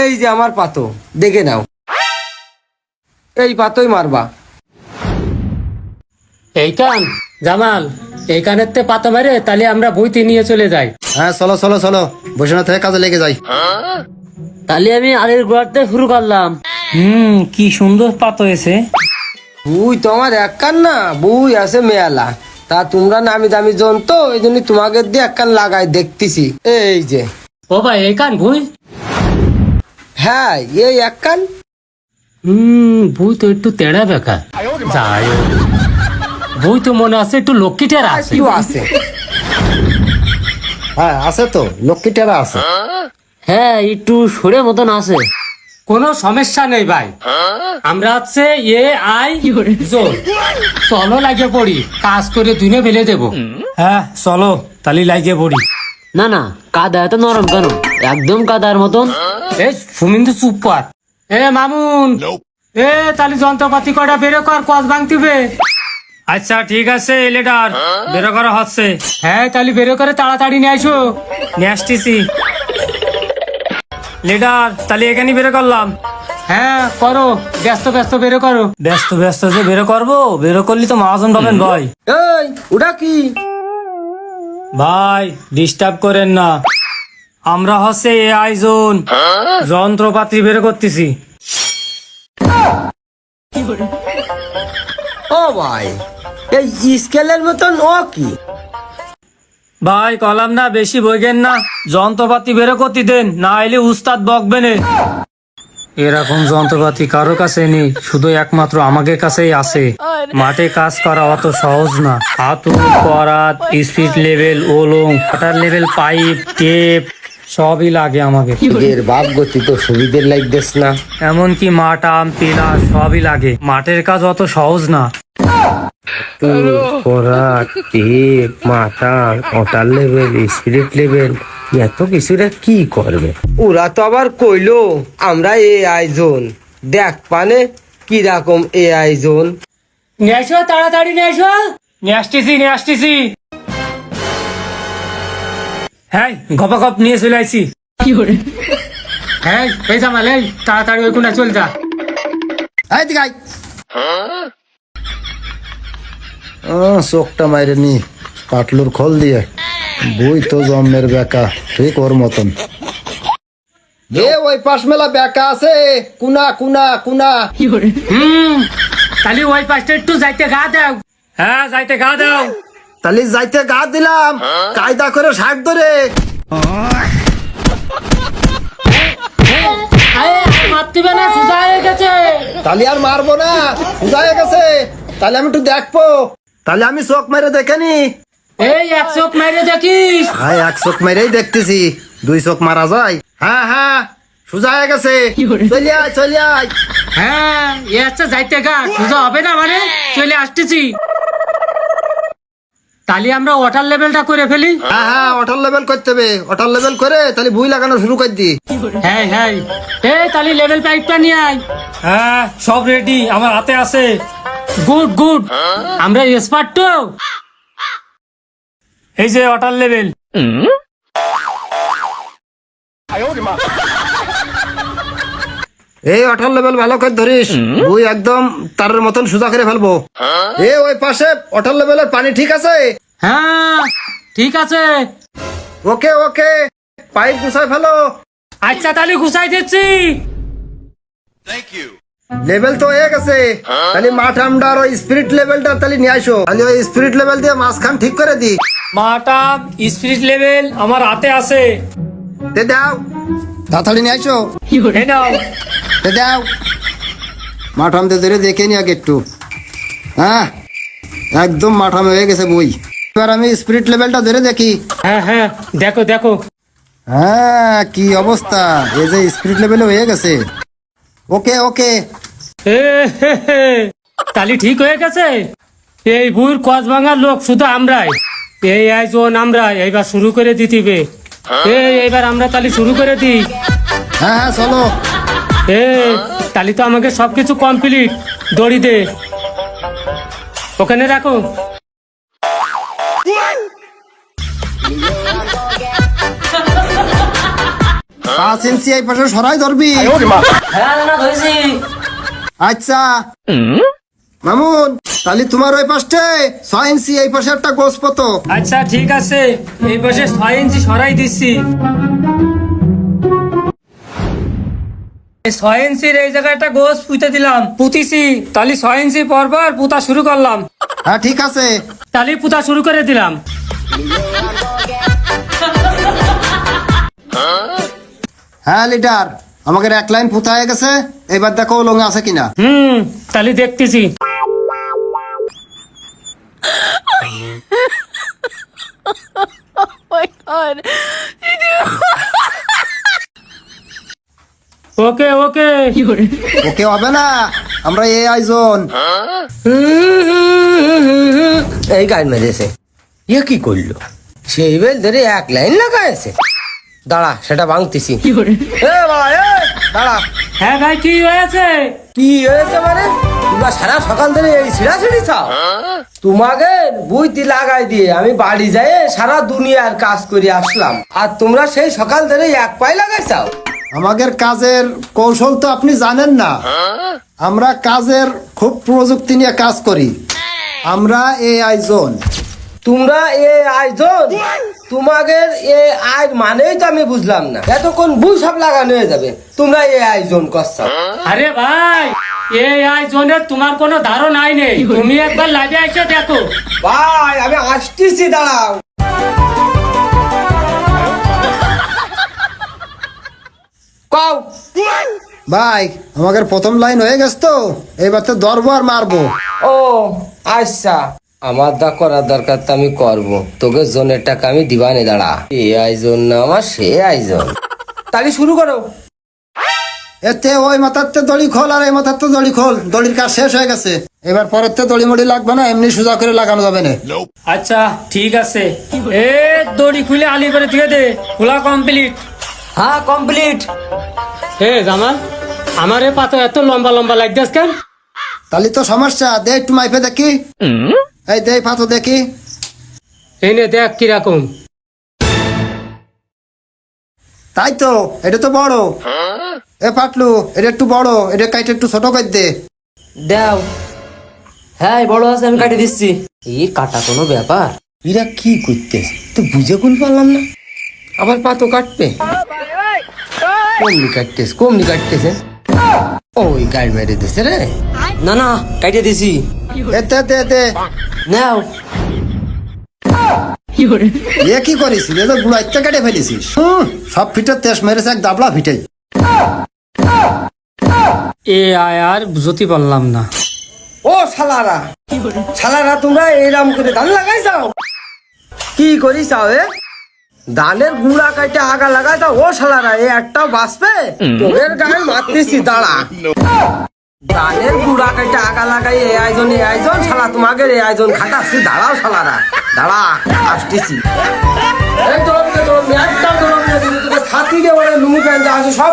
এই যে আমার পাতো, দেখে নাও। এই পাতোই মারবা। এইখান জামাল, এইখানের তে পাতা মারে তাহলে আমরা বইতে নিয়ে চলে যাই। হ্যাঁ চলো চলো চলো, বসে না থেকে কাজে লেগে যাই। তাহলে আমি আগের গোড়াতে শুরু করলাম। কি সুন্দর পাতা হয়েছে। বুই তো আমার এক কান না, বুই আছে মেয়ালা। তা তোমরা নামি দামি জন তো, এই জন্য তোমাকে দিয়ে এক কান লাগাই দেখতেছি। এই যে ও ভাই এইখান ভুই। হ্যাঁ, এই এক কান। বই তো একটু তেড়া বেকা। যাই হোক, বই তো মনে আছে একটু লক্ষ্মীটার আছে। একটু আছে। হ্যাঁ আছে তো, লক্ষ্মীটারা আছে। হ্যাঁ, একটু সরে মতন আছে। কোনো সমস্যা নেই ভাই, আমরা হচ্ছে এ আই জোন। চলো লাগিয়ে পড়ি, কাজ করে দুনে ফেলে দেবো। হ্যাঁ চলো তাহলে লাগিয়ে পড়ি। না না, কাদা এত নরম কেন? একদম কাদার মতন। এই সুমিন্দু চুপ কর। এ মামুন, এ তাহলে যন্ত্রপাতি কটা বেরো কর, কস ভাঙতিবে। আচ্ছা ঠিক আছে লিডার, বেরো করা হচ্ছে। হ্যাঁ তাহলে বেরো করে তাড়াতাড়ি নিয়ে আসো। নিয়ে আসতেছি লিডার, তাহলে এখানে বেরো করলাম। হ্যাঁ করো, ব্যস্ত ব্যস্ত বেরো করো। ব্যস্ত ব্যস্ত যে বেরো করবো, বেরো করলি তো মহাজন পাবেন ভাই। এই ওটা কি? ভাই ডিস্টার্ব করেন না, আমরা হচ্ছে এআই জোন, যন্ত্রপাতি বের করতেছি। ও ভাই, এই স্কেলের মতন ও কি? ভাই কলাম না, বেশি বইগেন না, যন্ত্রপাতি বের করতে দেন, না এলে উস্তাদ বকবে না। এরকম যন্ত্রপাতি কারো কাছে নেই, শুধু একমাত্র আমাদের কাছেই আছে। মাঠে কাজ করা অত সহজ না। হাতুড়, করাত, speed level, ওলং, water level, pipe, tape সবই লাগে আমাকে। এর বাপ গতি তো সুবিধের লাগতেছ না। এমনকি মাটাম পিলার সবই লাগে। মাঠের কাজ অত সহজ না। করাত, টেপ, মাথা, ওয়াটার লেভেল, স্পিরিট লেভেল, এত কিছুরা কি করবে? ওরা তো আবার কইলো আমরা এআই জোন। দেখ পানে কিরকম এআই জোন। নিয়ে আসো, তাড়াতাড়ি নিয়ে আসো। নিয়ে আসতেছি। হ্যাঁ গপা গপ নিয়ে চলে আসছি। হ্যাঁ এই জামাল, এই তাড়াতাড়ি ওই কোনা চল যা। এই দিকে আয়। চোখটা মাইরে নি পাটলুর খোল দিয়ে, বই তো জন্মের বেকা, ঠিক ওর মতন। এ ওই পাশ মেলা বেকা আছে, কুনা কুনা কুনা। তাহলে ওই পাশটা একটু যাইতে গা দাও। হ্যাঁ যাইতে গা দাও। তাহলে যাইতে গা দিলাম, কায়দা করে শাক ধরে। মারতিবে না, সোজা হয়ে গেছে। তাহলে আর মারবো না, সোজা হয়ে গেছে। তাহলে আমি একটু দেখবো। তাহলে আমি চোখ মেরে দেখেনি। এই এক চোখ মেরে দেখিস। হ্যাঁ এক চোখ মেরেই দেখতেছি, দুই চোখ মারা যায়। হ্যাঁ হ্যাঁ, সোজা হয়ে গেছে। চলে আয় চলে আয়। হ্যাঁ এ আচ্ছা যাইতে গা, সোজা হবে না মানে, চলে আসতেছি। তাহলে আমরা ওয়াটার লেভেলটা করে ফেলি। হ্যাঁ হ্যাঁ, ওয়াটার লেভেল করতে হবে। ওয়াটার লেভেল করে তাহলে বুই লাগানো শুরু করে দি। হ্যাঁ হ্যাঁ, এই তাহলে লেভেল পাইপটা নিয়ে আয়। হ্যাঁ সব রেডি, আমার হাতে আছে। গুড গুড, আমরা এক্সপার্ট তো। এই যে ওয়াটার লেভেল। এই ওয়াটার লেভেল ভালো করে ধরিস, বুই একদম তারের মতন সোজা করে ফেলবো। এ ওই পাশে ওয়াটার লেভেলের পানি ঠিক আছে? হ্যাঁ ঠিক আছে। ওকে ওকে, পাইপ গুছাই ফেলো। আচ্ছা তাহলে ঘুষাই দিচ্ছি। লেভেল তো হয়ে গেছে, তাহলে মাঠ আমরা আর ওই স্পিরিট লেভেলটা তাহলে নিয়ে আসো। তাহলে ওই স্পিরিট লেভেল দিয়ে মাঝখান ঠিক করে দি। মাটা স্পিরিট লেভেল আমার হাতে আছে। দে দাও, তাড়াতাড়ি নিয়ে আসো। এই নাও। দে দাও, মাঠাম দিয়ে ধরে দেখে নি আগে একটু। হ্যাঁ একদম মাঠাম হয়ে গেছে বই। এবার আমি স্পিরিট লেভেলটা ধরে দেখি। হ্যাঁ হ্যাঁ দেখো দেখো। হ্যাঁ কি অবস্থা, এই যে স্পিরিট লেভেলে হয়ে গেছে। ওকে ওকে, এ হে হে, তাহলে ঠিক হয়ে গেছে। এই বুড় কচ ভাঙার লোক শুধু আমরাই। এই আয়োজন আমরা এইবার শুরু করে দিতিবে। এইবার আমরা তাহলে শুরু করে দিই। হ্যাঁ হ্যাঁ চলো। তাহলে তো আমাকে সবকিছু কমপ্লিট। দড়ি দে, ওখানে রাখো। 5 ইঞ্চি এই পাশে সরাই ধরবি। হ্যাঁ না ধরেছি। আচ্ছা মামুন, তাহলে তোমার ওই পাশে 6 ইঞ্চি এই পাশে একটা গোছ পতো। আচ্ছা ঠিক আছে, এই পাশে 6 ইঞ্চি সরাই দিচ্ছি। 6 ইঞ্চির এই জায়গায় একটা গোছ পুঁতে দিলাম, পুঁতিছি। তাহলে 6 ইঞ্চি পর পর পুঁতা শুরু করলাম। হ্যাঁ ঠিক আছে। তাহলে পুঁতা শুরু করে দিলাম। হ্যাঁ লিডার, আমাদের এক লাইন পুঁতা হয়ে গেছে, এবার দেখো লঙ্গে আছে কিনা। তাহলে দেখতেছি। ওকে ওকে। ওকে হবে না, আমরা এই আয়োজন। এই গান মেরেছে, ইয়ে কি করলো? সেই বেল ধরে এক লাইন লাগাইছে। দাঁড়া, সেটা ভাঙতেছি। এ বাবা, এ দাঁড়া। হ্যাঁ ভাই, কি হয়েছে? কি হয়েছে মানে? তোমরা সারা সকাল ধরে এই ছিড়াছিড়ি চাও? তোমাকে বুঝতি লাগাই দিয়ে আমি বাড়ি যাই সারা দুনিয়ার কাজ করে আসলাম, আর তোমরা সেই সকাল ধরে এক পাই লাগাই চাও? আমাদের কাজের কৌশল তো আপনি জানেন না। আমরা কাজের খুব প্রযুক্তি নিয়ে কাজ করি। আমরা এই আয়োজন। তোমরা এ আয়োজন? তোমাদের এ আয় মানেই তো আমি বুঝলাম না। এতক্ষণ বুঝ সব লাগানো হয়ে যাবে, তোমরা এ আয়োজন করছো। আরে ভাই, এই আয়োজনের তোমার কোনো ধারণাই নেই। তুমি একবার লাইভে এসে দেখো। ভাই আমি আসতেছি, দাঁড়াও। কও। ভাই আমাদের প্রথম লাইন হয়ে গেছে তো, এবার তো ধরবো আর মারবো। ও আচ্ছা, আমার দা করার দরকার তো আমি করবো, তোকে জোনের টাকা আমি দিবানে। দাঁড়া, এই আয়োজন না আমার সে আয়োজন। তাহলে শুরু করো। এতে ওই মাথাতে দড়ি খোল আর এই মাথাতে দড়ি খোল, দড়ির কাজ শেষ হয়ে গেছে। এবার পরের তে দড়ি মড়ি লাগবে না, এমনি সোজা করে লাগানো যাবে না। আচ্ছা ঠিক আছে। এ দড়ি খুলে আলি করে দিয়ে দে। খোলা কমপ্লিট। হ্যাঁ কমপ্লিট। হে জামাল, আমার এ পাতো এত লম্বা লম্বা লাগতেছ কেন? তাহলে তো সমস্যা, দে একটু মাইপে দেখি। এই দে পাতো দেখি। এই নে দেখ কিরকম। তাই তো, এটা তো বড়। এ পাটলু, এটা একটু বড়, এটা কাইটে একটু ছোট করে দে। দাও। হ্যাঁ বড় আছে, আমি কাটি দিচ্ছি। এই কাটা কোনো ব্যাপার? এরা কি করতেছে তো বুঝে কুল পারলাম না। আবার পাতো কাটবে, কমনি কাটতেছে। ওই গাড়ি মেরে দিছে রে। না না, কাটিয়ে দিছি। এতে দে দে। নাও। এ কি করিস? এ তো গুড়াইতে কেটে ফেলেছিস। সব ফিটের তেজ মেরেছে এক দাবলা ফিটে। এ আয় আর বুঝতে পারলাম না। ও শালারা, শালারা তোমরা এরম করে ধান লাগাই যাও? কি করি চাও? এ ধানের গুড়া কাটে আগা লাগাই দাও। ও শালারা, এ একটাও বাঁচবে? তোদের গায়ে মারতেছি, দাঁড়া। ধানের গুড়া কাটে আগা লাগাই এ আয়োজন শালা, তোমাকে এই আয়োজন খাটাচ্ছি। দাঁড়াও শালারা, দাঁড়া, আসতেছি। এই দৌড় দে, একদম দৌড় দে, তোকে ছাতি দিয়ে ওরে লুঙ্গি প্যান্ট যা আছে সব